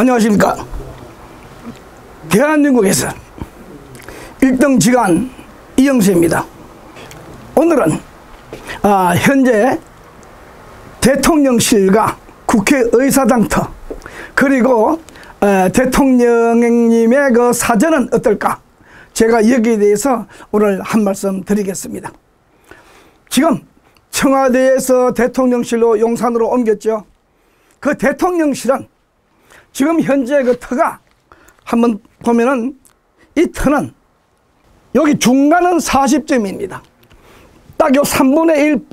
안녕하십니까. 대한민국에서 1등 지간 이영수입니다. 오늘은 현재 대통령실과 국회의사당터 그리고 대통령님의 그 사전은 어떨까, 제가 여기에 대해서 오늘 한 말씀 드리겠습니다. 지금 청와대에서 대통령실로 용산으로 옮겼죠. 그 대통령실은 지금 현재 그 터가 한번 보면은 이 터는 여기 중간은 40점입니다. 딱 요 3분의 1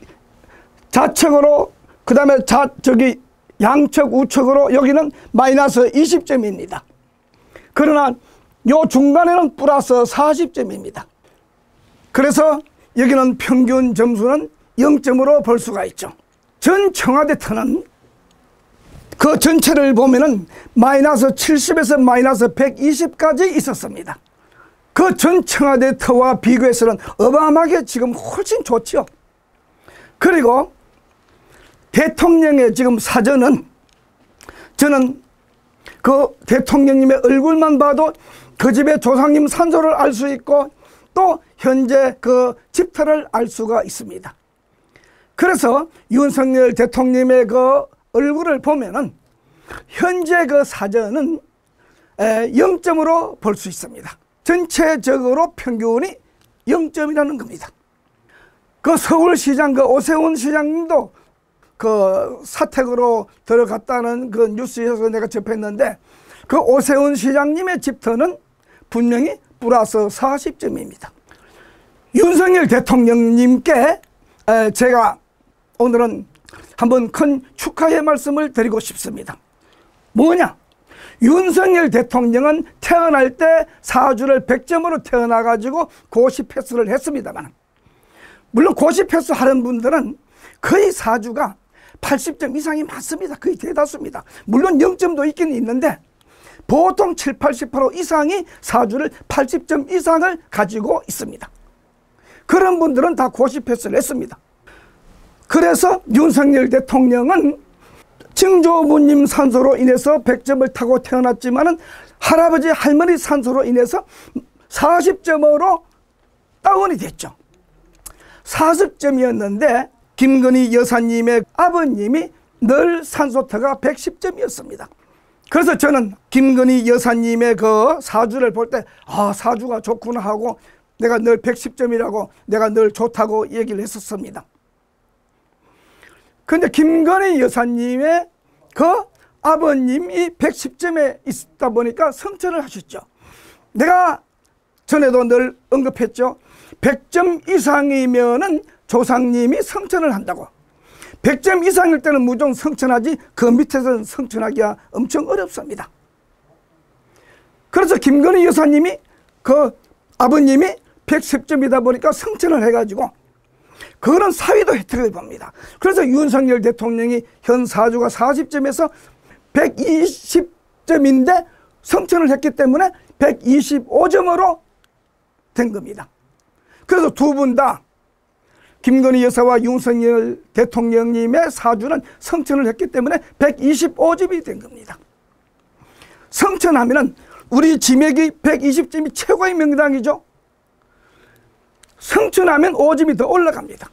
좌측으로, 그 다음에 저기 양측 우측으로 여기는 마이너스 20점입니다. 그러나 요 중간에는 플러스 40점입니다. 그래서 여기는 평균 점수는 0점으로 볼 수가 있죠. 전 청와대 터는 그 전체를 보면은 마이너스 70에서 마이너스 120까지 있었습니다. 그 전 청와대 터와 비교해서는 어마어마하게 지금 훨씬 좋죠. 그리고 대통령의 지금 사전은 저는 그 대통령님의 얼굴만 봐도 그 집의 조상님 산소를 알 수 있고 또 현재 그 집터를 알 수가 있습니다. 그래서 윤석열 대통령의 그 얼굴을 보면은 현재 그 사전은 0점으로 볼 수 있습니다. 전체적으로 평균이 0점이라는 겁니다. 그 서울시장 그 오세훈 시장님도 그 사택으로 들어갔다는 그 뉴스에서 내가 접했는데, 그 오세훈 시장님의 집터는 분명히 플러스 40점입니다. 윤석열 대통령님께 제가 오늘은 한번 큰 축하의 말씀을 드리고 싶습니다. 뭐냐? 윤석열 대통령은 태어날 때 사주를 100점으로 태어나가지고 고시 패스를 했습니다만, 물론 고시 패스 하는 분들은 거의 사주가 80점 이상이 많습니다. 거의 대다수입니다. 물론 0점도 있긴 있는데 보통 7, 80% 이상이 사주를 80점 이상을 가지고 있습니다. 그런 분들은 다 고시 패스를 했습니다. 그래서 윤석열 대통령은 증조부님 산소로 인해서 100점을 타고 태어났지만은 할아버지 할머니 산소로 인해서 40점으로 다운이 됐죠. 40점이었는데 김건희 여사님의 아버님이 늘 산소터가 110점이었습니다. 그래서 저는 김건희 여사님의 그 사주를 볼 때 사주가 좋구나 하고 내가 늘 110점이라고 내가 늘 좋다고 얘기를 했었습니다. 근데 김건희 여사님의 그 아버님이 110점에 있다 보니까 성천을 하셨죠. 내가 전에도 늘 언급했죠. 100점 이상이면은 조상님이 성천을 한다고. 100점 이상일 때는 무조건 성천하지 그 밑에서는 성천하기가 엄청 어렵습니다. 그래서 김건희 여사님이 그 아버님이 110점이다 보니까 성천을 해가지고 그거는 사위도 혜택을 봅니다. 그래서 윤석열 대통령이 현 사주가 40점에서 120점인데 성천을 했기 때문에 125점으로 된 겁니다. 그래서 두 분 다 김건희 여사와 윤석열 대통령님의 사주는 성천을 했기 때문에 125점이 된 겁니다. 성천하면은 우리 지맥이 120점이 최고의 명당이죠. 성천하면 5점이 더 올라갑니다.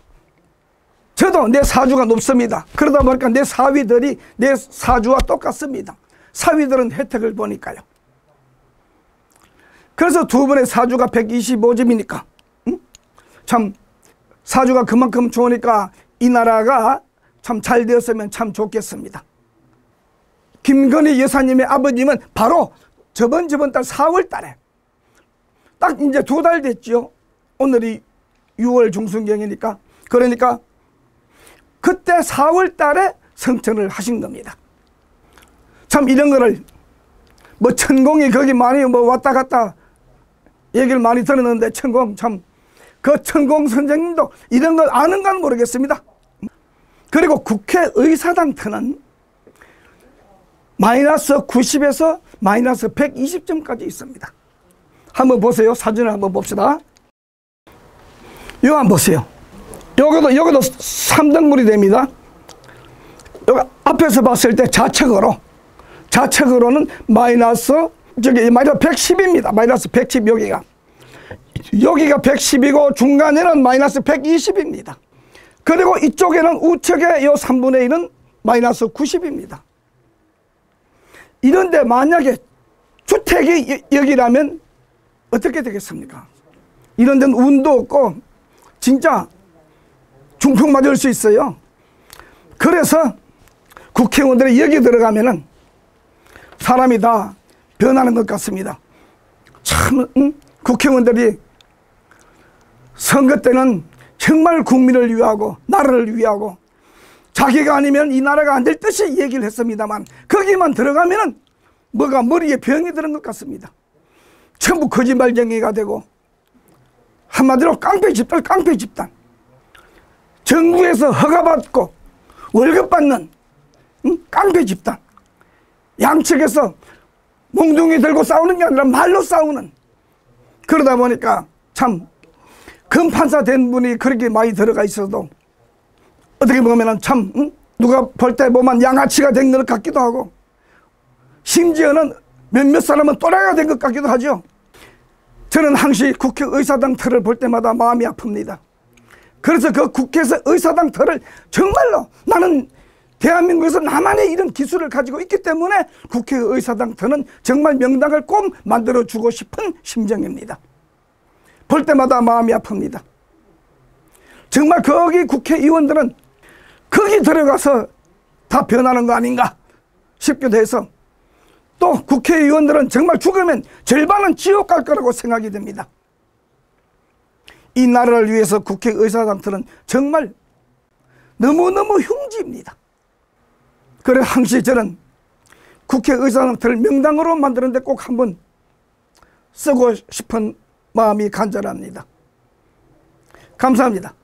저도 내 사주가 높습니다. 그러다 보니까 내 사위들이 내 사주와 똑같습니다. 사위들은 혜택을 보니까요. 그래서 두 분의 사주가 125점이니까 참 사주가 그만큼 좋으니까 이 나라가 참 잘 되었으면 참 좋겠습니다. 김건희 여사님의 아버님은 바로 저번 달 4월 달에 딱 이제 2달 됐죠. 오늘이 6월 중순경이니까. 그러니까 그때 4월 달에 성천을 하신 겁니다. 참 이런 거를 뭐 천공이 거기 많이 뭐 왔다 갔다 얘기를 많이 들었는데, 천공 참 그 천공 선생님도 이런 걸 아는 건 모르겠습니다. 그리고 국회의사당 터는 마이너스 90에서 마이너스 120점까지 있습니다. 한번 보세요. 사진을 한번 봅시다. 이거 한번 보세요. 여기도 3등분이 됩니다. 여기 앞에서 봤을 때 좌측으로 좌측으로는 마이너스 110입니다. 마이너스 110 여기가 110이고 중간에는 마이너스 120입니다. 그리고 이쪽에는 우측에 요 3분의 1은 마이너스 90입니다. 이런데 만약에 주택이 여기라면 어떻게 되겠습니까? 이런 데는 운도 없고 진짜 중풍 맞을 수 있어요. 그래서 국회의원들이 여기 들어가면은 사람이 다 변하는 것 같습니다. 참 국회의원들이 선거 때는 정말 국민을 위하고 나라를 위하고 자기가 아니면 이 나라가 안 될 듯이 얘기를 했습니다만 거기만 들어가면은 뭐가 머리에 병이 드는 것 같습니다. 전부 거짓말쟁이가 되고 한마디로 깡패 집단. 정부에서 허가받고 월급 받는 깡패 집단. 양측에서 몽둥이 들고 싸우는 게 아니라 말로 싸우는. 그러다 보니까 참 검판사 된 분이 그렇게 많이 들어가 있어도 어떻게 보면은 참 누가 볼 때 보면 양아치가 된 것 같기도 하고 심지어는 몇몇 사람은 또라이가 된 것 같기도 하죠. 저는 항시 국회의사당 틀을 볼 때마다 마음이 아픕니다. 그래서 그 국회에서 의사당 틀을 정말로 나는 대한민국에서 나만의 이런 기술을 가지고 있기 때문에 국회의사당 틀은 정말 명당을 꼭 만들어주고 싶은 심정입니다. 볼 때마다 마음이 아픕니다. 정말 거기 국회의원들은 거기 들어가서 다 변하는 거 아닌가 싶기도 해서 또 국회의원들은 정말 죽으면 절반은 지옥 갈 거라고 생각이 됩니다. 이 나라를 위해서 국회의사당들은 정말 너무너무 흉지입니다. 그래 항시 저는 국회의사당들을 명당으로 만드는데 꼭 한번 쓰고 싶은 마음이 간절합니다. 감사합니다.